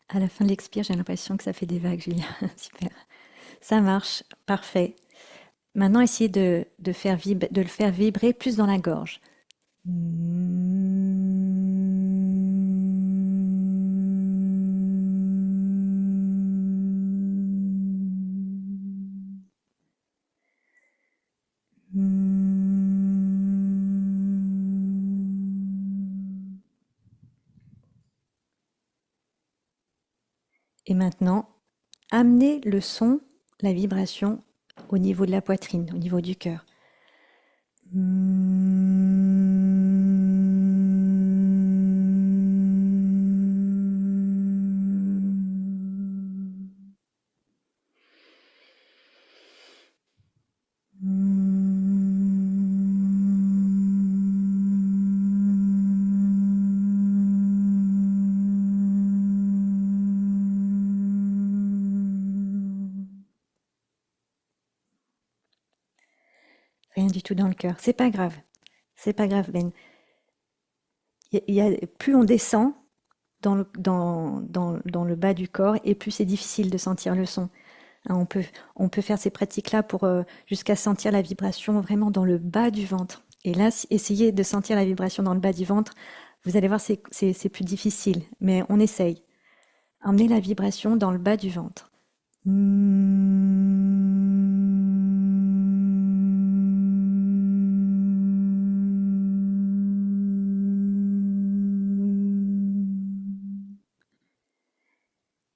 À la fin de l'expire, j'ai l'impression que ça fait des vagues, Julien. Super. Ça marche. Parfait. Maintenant, essayez de le faire vibrer plus dans la gorge. Et maintenant, amenez le son, la vibration au niveau de la poitrine, au niveau du cœur. Rien du tout dans le cœur. C'est pas grave. C'est pas grave, Ben. Plus on descend dans le bas du corps, et plus c'est difficile de sentir le son. Hein, on peut faire ces pratiques-là pour jusqu'à sentir la vibration vraiment dans le bas du ventre. Et là, essayez de sentir la vibration dans le bas du ventre. Vous allez voir, c'est plus difficile, mais on essaye. Emmenez la vibration dans le bas du ventre.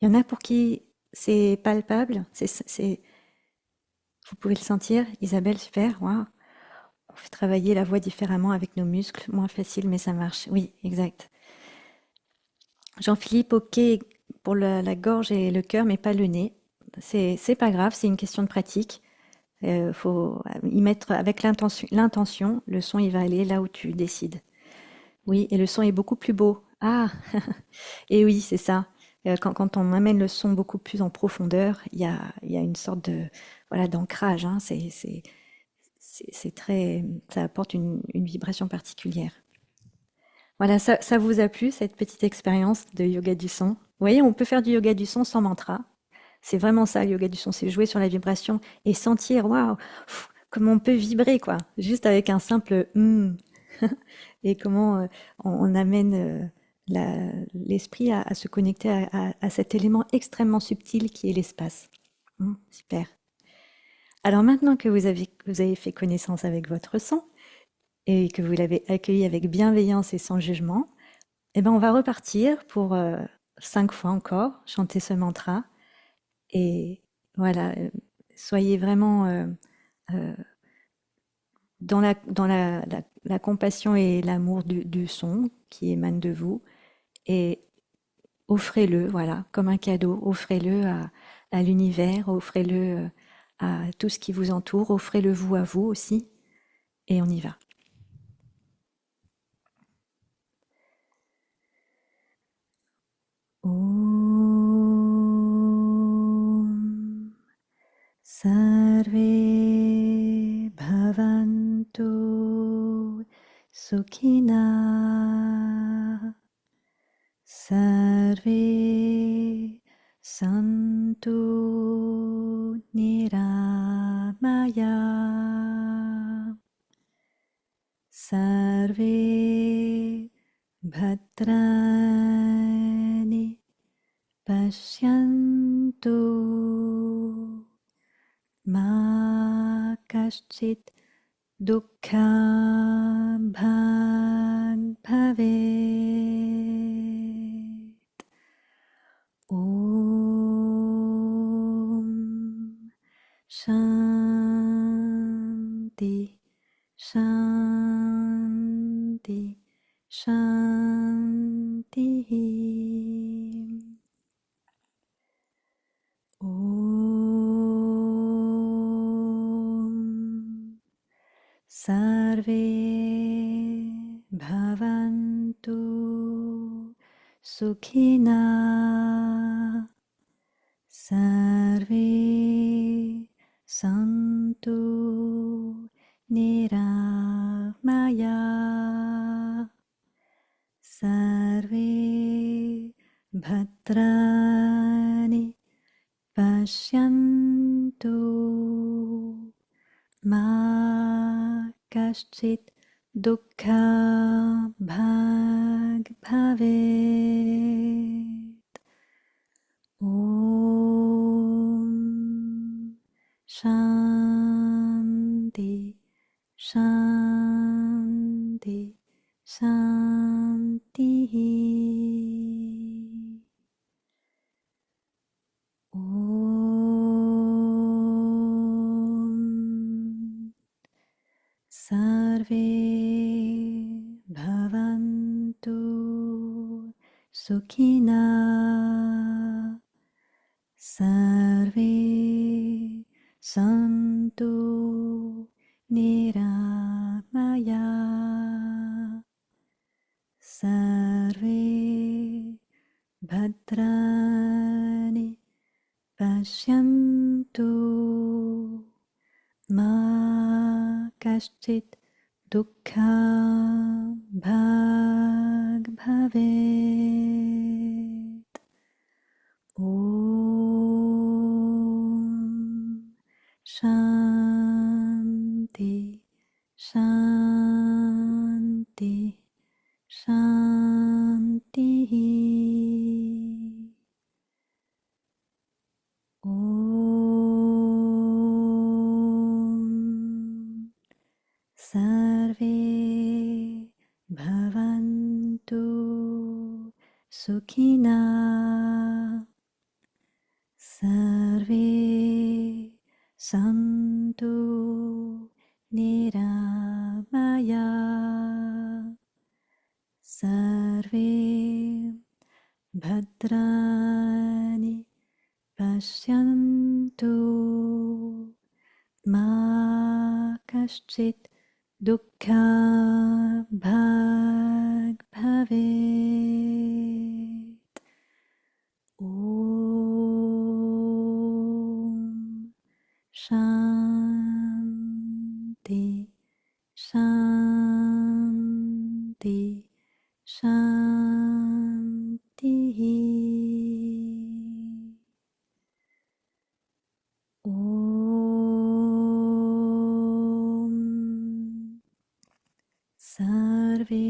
Il y en a pour qui c'est palpable, vous pouvez le sentir. Isabelle, super, waouh. On fait travailler la voix différemment avec nos muscles, moins facile, mais ça marche. Oui, exact. Jean-Philippe, ok pour la gorge et le cœur, mais pas le nez. C'est pas grave, c'est une question de pratique. Faut y mettre avec l'intention, le son il va aller là où tu décides. Oui, et le son est beaucoup plus beau. Ah, et oui, c'est ça. Quand on amène le son beaucoup plus en profondeur, il y a une sorte de voilà d'ancrage. Hein. C'est très, ça apporte une vibration particulière. Voilà, ça vous a plu cette petite expérience de yoga du son? Vous voyez, on peut faire du yoga du son sans mantra. C'est vraiment ça, le yoga du son, c'est jouer sur la vibration et sentir, waouh, comment on peut vibrer, quoi, juste avec un simple et comment on amène l'esprit à se connecter à cet élément extrêmement subtil qui est l'espace. Super. Alors maintenant que vous avez fait connaissance avec votre son et que vous l'avez accueilli avec bienveillance et sans jugement, eh ben on va repartir pour 5 fois encore chanter ce mantra. Et voilà, soyez vraiment euh, dans la compassion et l'amour du son qui émane de vous. Et offrez-le, voilà, comme un cadeau. Offrez-le à l'univers, offrez-le à tout ce qui vous entoure, offrez-le vous à vous aussi. Et on y va. Om Sarve Bhavantu Sukhina Sarve Santu Niramaya Sarve Bhadrani Pashyantu Ma Kaschit Dukkha Bhag Bhavet. Om Shanti Shanti Shanti. Om Sarve Bhavantu Sukhina Sarve Santu Niramaya Sarve Bhadrani Pashyantu Ma Kaschit Dukkha Bhag Bhavet. Om Shanti Shanti Shanti. Om Sarve Bhavantu Sukhina Sarve Santu Niramaya Sarve Bhadrani Pashyantu Ma kaschit dukkha bhag bhavet. Om Shanti Shanti Shanti. Om Sarve Bhavantu Sukhina Sarve Santu Niramaya Sarve Bhadrani Pashyantu Ma Kaschit Dukkha Bhag Bhavet. Om Shanti Shanti Shanti. Om Sarve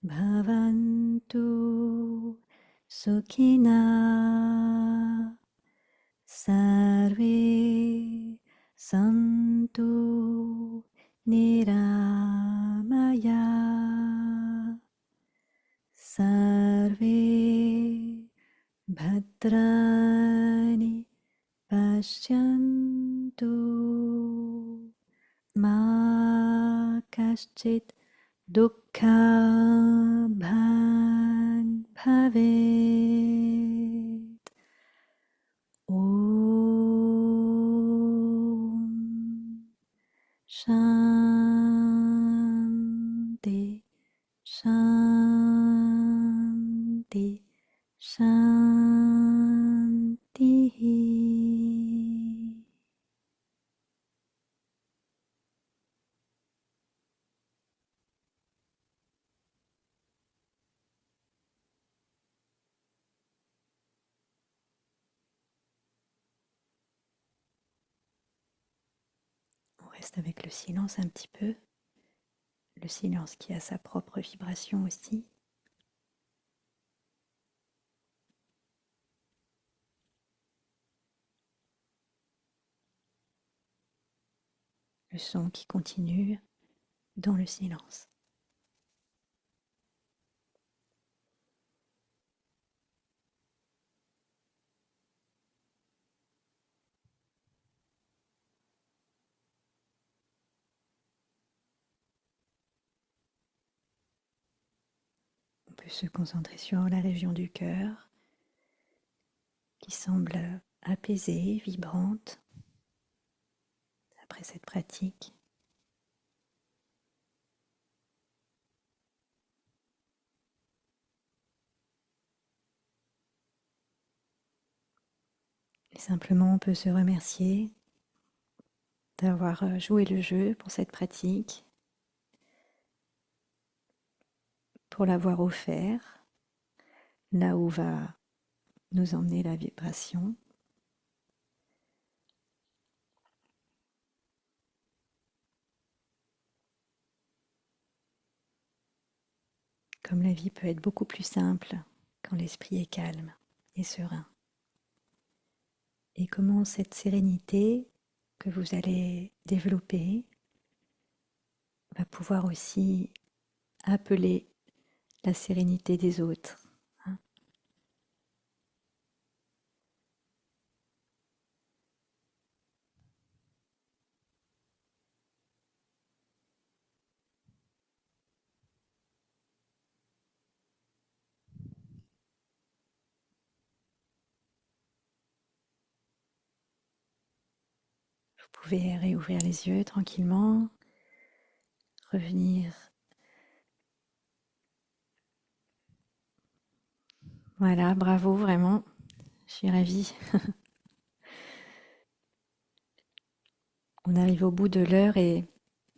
Bhavantu Sukhina Sarve Santu Niramaya Sarve Bhadrani Pashyantu Ma Kaschit Dukkha Bhag Bhavet. Om Shanti Shanti Shanti. On reste avec le silence un petit peu. Le silence qui a sa propre vibration aussi. Le son qui continue dans le silence. On peut se concentrer sur la région du cœur qui semble apaisée, vibrante après cette pratique. Et simplement, on peut se remercier d'avoir joué le jeu pour cette pratique, pour l'avoir offert, là où va nous emmener la vibration. Comme la vie peut être beaucoup plus simple quand l'esprit est calme et serein. Et comment cette sérénité que vous allez développer va pouvoir aussi appeler la sérénité des autres. Vous pouvez réouvrir les yeux tranquillement, revenir. Voilà, bravo, vraiment, je suis ravie. On arrive au bout de l'heure et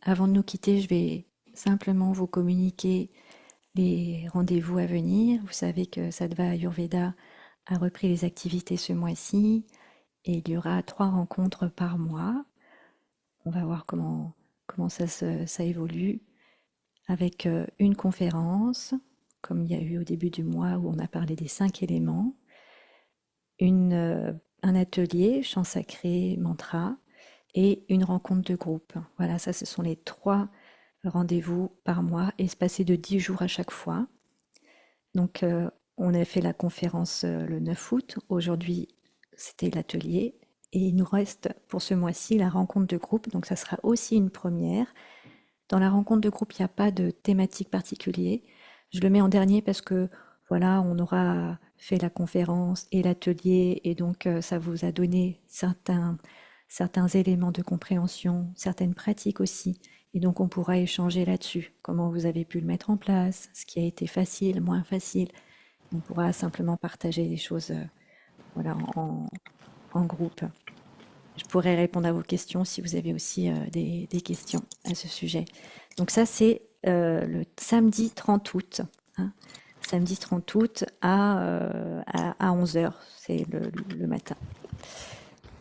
avant de nous quitter, je vais simplement vous communiquer les rendez-vous à venir. Vous savez que Sattva Ayurveda a repris les activités ce mois-ci et il y aura 3 rencontres par mois. On va voir comment ça évolue avec une conférence, comme il y a eu au début du mois où on a parlé des 5 éléments, un atelier, chant sacré, mantra, et une rencontre de groupe. Voilà, ça ce sont les 3 rendez-vous par mois, espacés de 10 jours à chaque fois. Donc on a fait la conférence le 9 août, aujourd'hui c'était l'atelier, et il nous reste pour ce mois-ci la rencontre de groupe, donc ça sera aussi une première. Dans la rencontre de groupe, il n'y a pas de thématique particulière. Je le mets en dernier parce que voilà, on aura fait la conférence et l'atelier et donc ça vous a donné certains éléments de compréhension, certaines pratiques aussi. Et donc on pourra échanger là-dessus, comment vous avez pu le mettre en place, ce qui a été facile, moins facile. On pourra simplement partager les choses voilà, en groupe. Je pourrais répondre à vos questions si vous avez aussi des questions à ce sujet. Donc ça, c'est le samedi 30 août. Hein. Samedi 30 août à 11 heures, c'est le matin.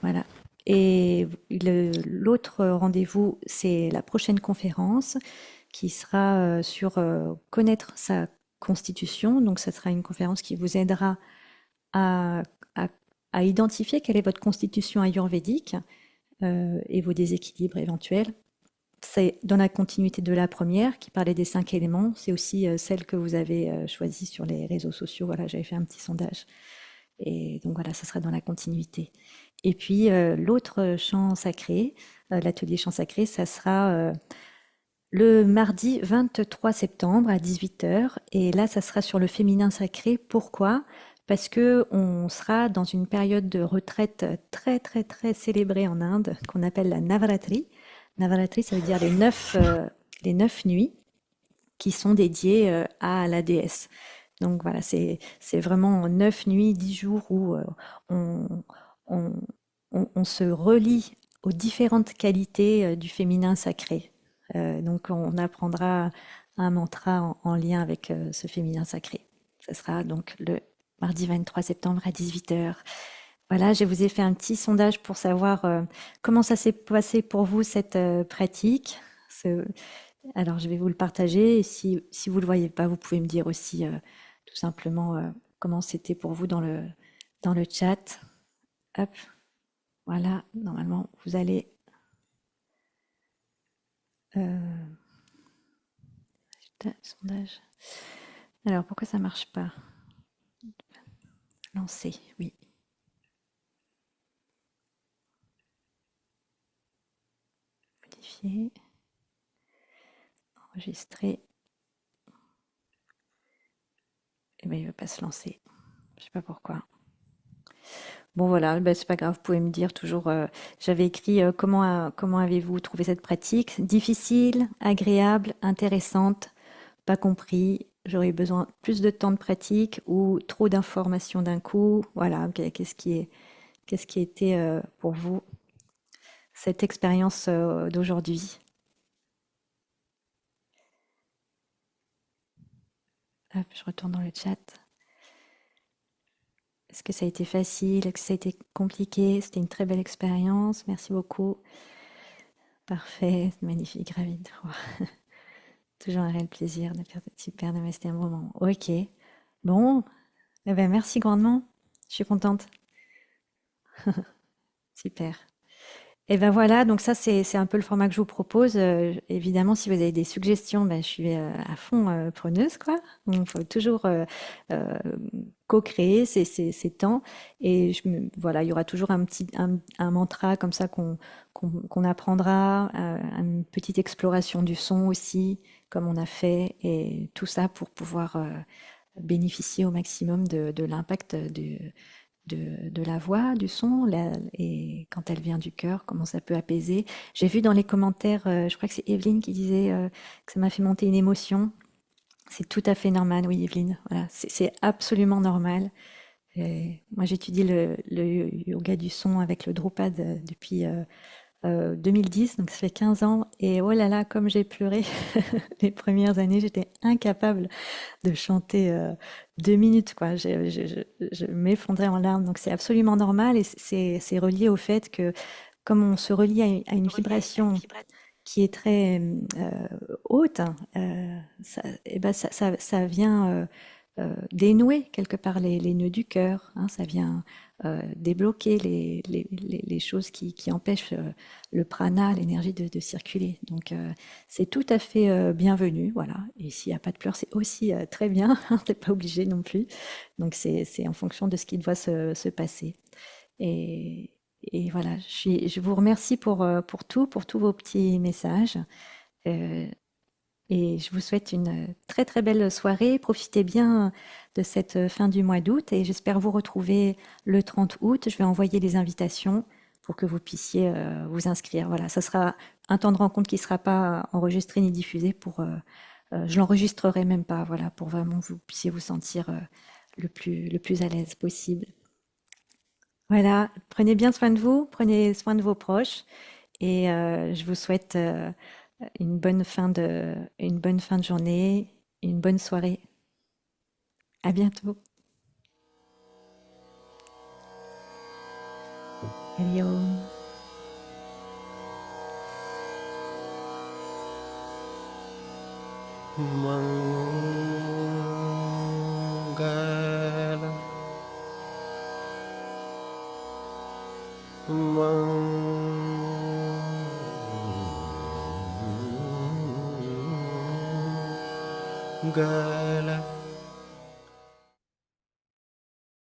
Voilà. Et l'autre rendez-vous, c'est la prochaine conférence qui sera sur connaître sa constitution. Donc, ça sera une conférence qui vous aidera à, à, à identifier quelle est votre constitution ayurvédique et vos déséquilibres éventuels. C'est dans la continuité de la première qui parlait des 5 éléments. C'est aussi celle que vous avez choisie sur les réseaux sociaux. Voilà, j'avais fait un petit sondage. Et donc voilà, ça sera dans la continuité. Et puis l'autre chant sacré, l'atelier chant sacré, ça sera le mardi 23 septembre à 18 heures. Et là, ça sera sur le féminin sacré. Pourquoi? Parce que on sera dans une période de retraite très très très célébrée en Inde, qu'on appelle la Navaratri. Navaratri, ça veut dire les 9 nuits qui sont dédiées à la déesse. Donc voilà, c'est vraiment 9 nuits, 10 jours où on, on, on se relie aux différentes qualités du féminin sacré. Donc on apprendra un mantra en lien avec ce féminin sacré. Ce sera donc le mardi 23 septembre à 18 heures. Voilà, je vous ai fait un petit sondage pour savoir comment ça s'est passé pour vous cette pratique. Alors, je vais vous le partager. Et si vous ne le voyez pas, vous pouvez me dire aussi tout simplement comment c'était pour vous dans le chat. Hop, voilà, normalement, vous allez... sondage. Alors, pourquoi ça ne marche pas? Lancer, oui. Modifier. Enregistrer. Eh bien, il ne veut pas se lancer. Je ne sais pas pourquoi. Bon voilà, ben, c'est pas grave, vous pouvez me dire toujours. J'avais écrit comment avez-vous trouvé cette pratique? Difficile, agréable, intéressante, pas compris. J'aurais eu besoin plus de temps de pratique ou trop d'informations d'un coup. Voilà, qu'est-ce qui était pour vous cette expérience d'aujourd'hui? Hop, je retourne dans le chat. Est-ce que ça a été facile? Est-ce que ça a été compliqué? C'était une très belle expérience. Merci beaucoup. Parfait, magnifique, ravie de voir. Toujours un réel plaisir de faire cette super namasté un moment. Ok. Bon, eh ben merci grandement. Je suis contente. Super. Et ben voilà, donc ça c'est un peu le format que je vous propose. Évidemment, si vous avez des suggestions, ben, je suis à fond preneuse, quoi. Il faut toujours euh, co-créer ces temps. Et voilà, il y aura toujours un mantra comme ça qu'on apprendra, une petite exploration du son aussi, comme on a fait, et tout ça pour pouvoir bénéficier au maximum de l'impact de la voix, du son, et quand elle vient du cœur, comment ça peut apaiser. J'ai vu dans les commentaires, je crois que c'est Evelyne qui disait que ça m'a fait monter une émotion. C'est tout à fait normal, oui, Evelyne. Voilà, c'est absolument normal. Moi, j'étudie le yoga du son avec le Drupad depuis 2010, donc ça fait 15 ans. Et oh là là, comme j'ai pleuré les premières années, j'étais incapable de chanter 2 minutes, quoi. Je m'effondrais en larmes. Donc c'est absolument normal et c'est relié au fait que comme on se relie à une vibration qui est très haute, hein, et ben ça vient dénouer quelque part les nœuds du cœur, hein, ça vient débloquer les choses qui empêchent le prana, l'énergie de circuler. Donc c'est tout à fait bienvenu, voilà. Et s'il n'y a pas de pleurs, c'est aussi très bien, hein, t'es pas obligé non plus. Donc c'est en fonction de ce qui doit se passer. Et, et voilà, je vous remercie pour tout, pour tous vos petits messages. Euh, et je vous souhaite une très très belle soirée. Profitez bien de cette fin du mois d'août et j'espère vous retrouver le 30 août. Je vais envoyer les invitations pour que vous puissiez vous inscrire. Voilà, ça sera un temps de rencontre qui ne sera pas enregistré ni diffusé je l'enregistrerai même pas, voilà, pour vraiment que vous puissiez vous sentir le plus à l'aise possible. Voilà, prenez bien soin de vous, prenez soin de vos proches et je vous souhaite une bonne fin de journée, une bonne soirée. À bientôt. Hariom. Mangala Mangala